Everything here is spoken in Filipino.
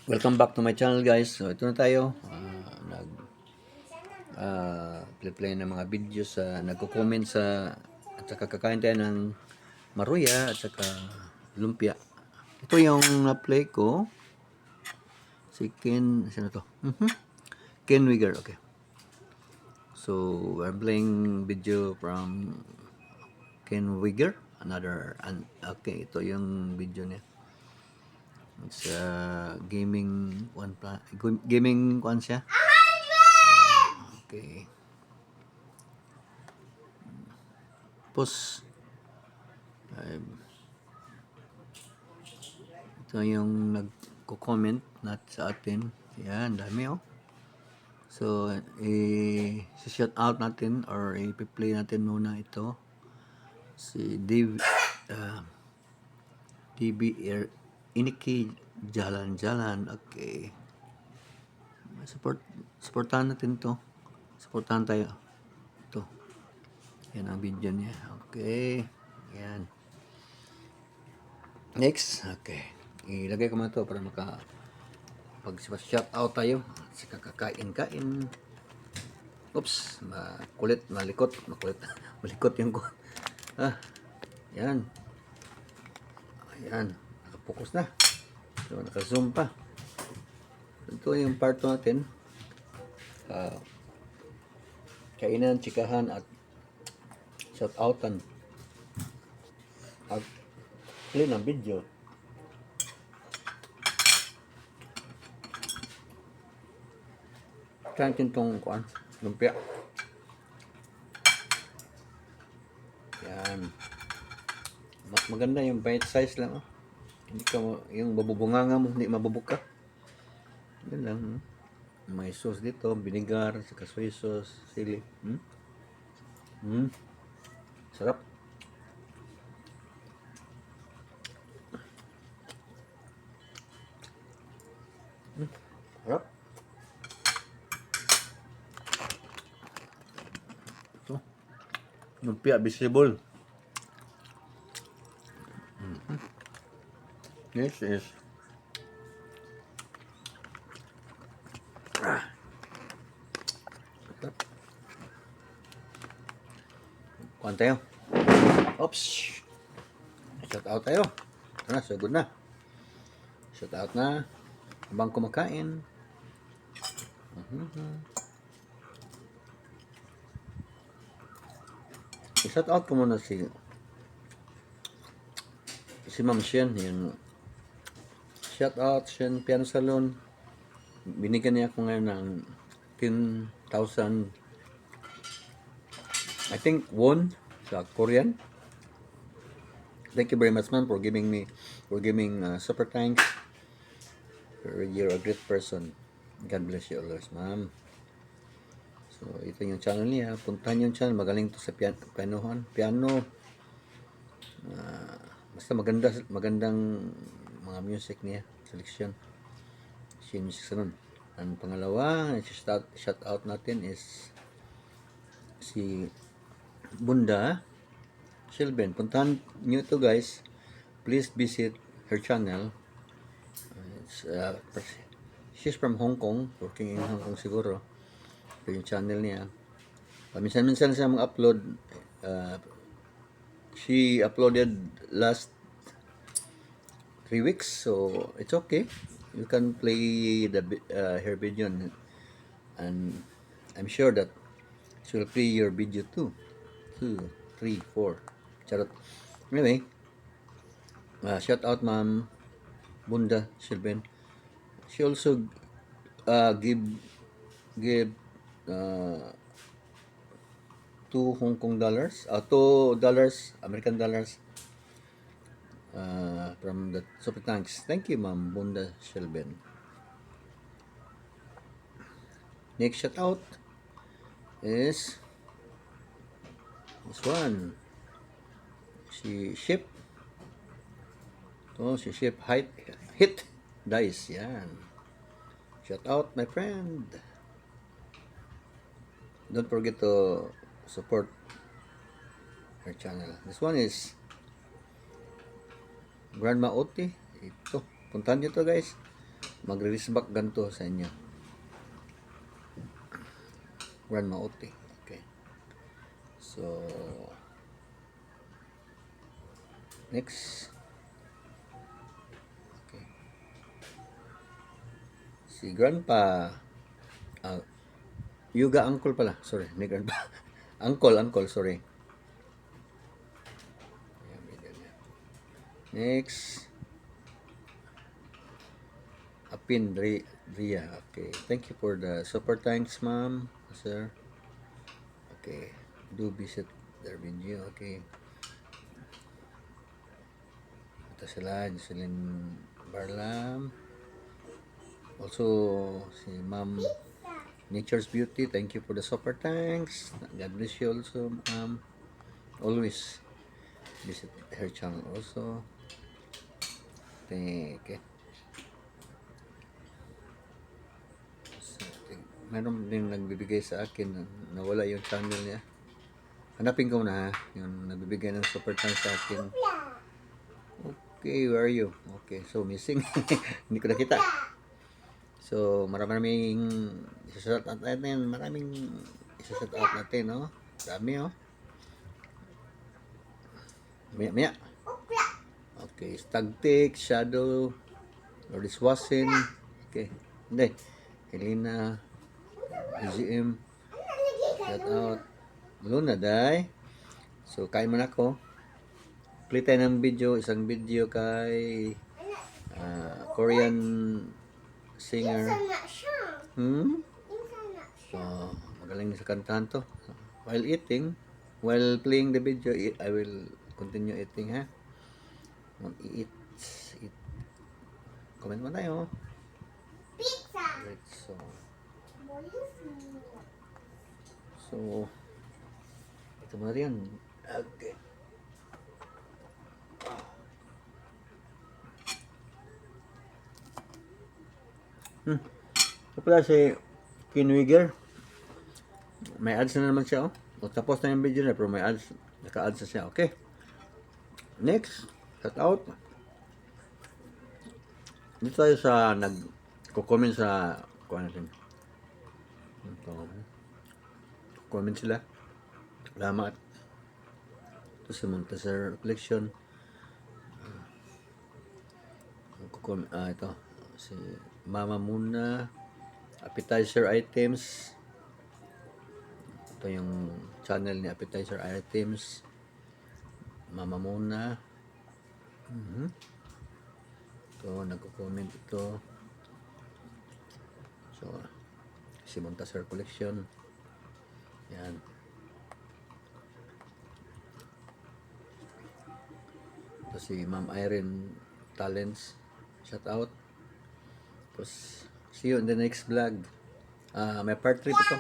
Welcome back to my channel, guys. So ito na tayo. Play ng mga videos sa nagko-comment sa at saka kakain tayo ng maruya at saka lumpia. Ito yung na-play ko. Si Ken, sino to? Ken Wigger, okay. So, I'm playing video from Ken Wigger. Okay, ito yung video niya. It's gaming gaming one siya. Okay. Tapos, ito yung nagko-comment sa atin. Yan, dami oh. So, i-shout out natin or i-play natin muna ito. Si DBR Iniki Jalan-Jalan. Okay. Supportahan natin to. Supportahan tayo. Ito. Yan ang video niya. Okay. Yan. Next. Okay. Ilagay ko muna to para pag-shout out tayo. Sa kakakain-kain. Oops. Malikot. Malikot yung ko. Yan. Ayan. Nakapokus na. So, naka-zoom pa. Ito yung part natin. Kainan, chikahan, at shout-outan. At play ng video. Saan itong lumpia. Yan. Mas maganda yung bite size lang. Oh. Hindi ka yung babubunganga mo, hindi mabubuka. Yan lang. May sauce dito, vinegar, saka soy sauce, sili. Sarap. Sarap. Ito. Lumpia visible. This is kuhan tayo. Oops. Shout out tayo. Ito na, so good na. Shout out na. Habang kumakain. I-shout out ko muna si Ma'am Shen. Yung shout out Shen Piano Salon. Binigyan niya ako ngayon ng 10,000 I think won sa Korean. Thank you very much, ma'am, for giving super thanks. You're a great person. God bless you always, ma'am. So, ito yung channel niya. Puntahan yung channel. Magaling to sa piano. Basta magandang mga music niya. Selection. Siya yung music salon. Ang pangalawa, shout out natin is si Bunda Shelben. Puntahan nyo ito, guys. Please visit her channel. She's from Hong Kong. Working in Hong Kong siguro. Ito yung channel niya. Minsan-minsan siya mag-upload. She uploaded last 3 weeks. So, it's okay. You can play her video. And I'm sure that she will play your video too. 2, 3, 4. Charot. Anyway, shout out Ma'am Bunda Silben. She also give $2 Hong Kong dollars, $2 American dollars from the super thanks. Thank you, Ma'am Bunda Silben. Next shout out is this one. Si Ship. Si Ship Hit Dice. Yan. Shout out, my friend. Don't forget to support her channel. This one is Grandma Oti. Ito. Puntahan nyo to, guys. magre-release back ganito sa inyo. Run Maote. Okay. So, next. Okay. Si Grandpa, ah, Yuga Uncle pala. Sorry, ni Grandpa. Uncle, sorry. Ayan, middle yan. Next. Apin Ria. Okay. Thank you for the super thanks, ma'am, sir. Okay. Do visit their video. Okay. Ito sila, Jocelyn Barlam. Also, si Ma'am Nature's Beauty. Thank you for the super thanks. God bless you also, ma'am. Always visit her channel also. Thank you. So, meron din nagbibigay sa akin na nawala yung channel niya. Hanapin ko na ha, yung nagbibigay ng super thanks sa akin. Okay, where are you? Okay, so missing. Hindi ko nakita. So, maraming isa-shout out natin. Maraming isa-shout out natin, no? Dami, oh. Maya. Okay, Stagtik, Shadow, Lourdes Wasin. Okay, hindi. Helena, EGM, shout out. Luna, day. So, kain muna ako. Play tayo ng video, isang video kay Korean singer. So, magaling na sa kantahan to. While eating, while playing the video, I will continue eating, ha? Mag-eat. Eat. Comment mo tayo. Pizza. Right, so, ito mo na rin. Okay. Ito pala si Kinwiger. May ads na naman siya, oh. O, tapos na yung video na, pero may ads. Naka-ads na siya. Okay. Next. Shout out. Dito tayo sa nag-comment sa kuha natin. Comment sila. Salamat. Ito si Montesor Collection. Ito. Si Mama Muna. Appetizer Items. Ito yung channel ni Appetizer Items. Mama Muna. Ito, nagko-comment ito. So, si Montesor Collection. Yan. Ito si Ma'am Irene Talents. Shout out. Tapos, see you in the next vlog. May part 3 pa to.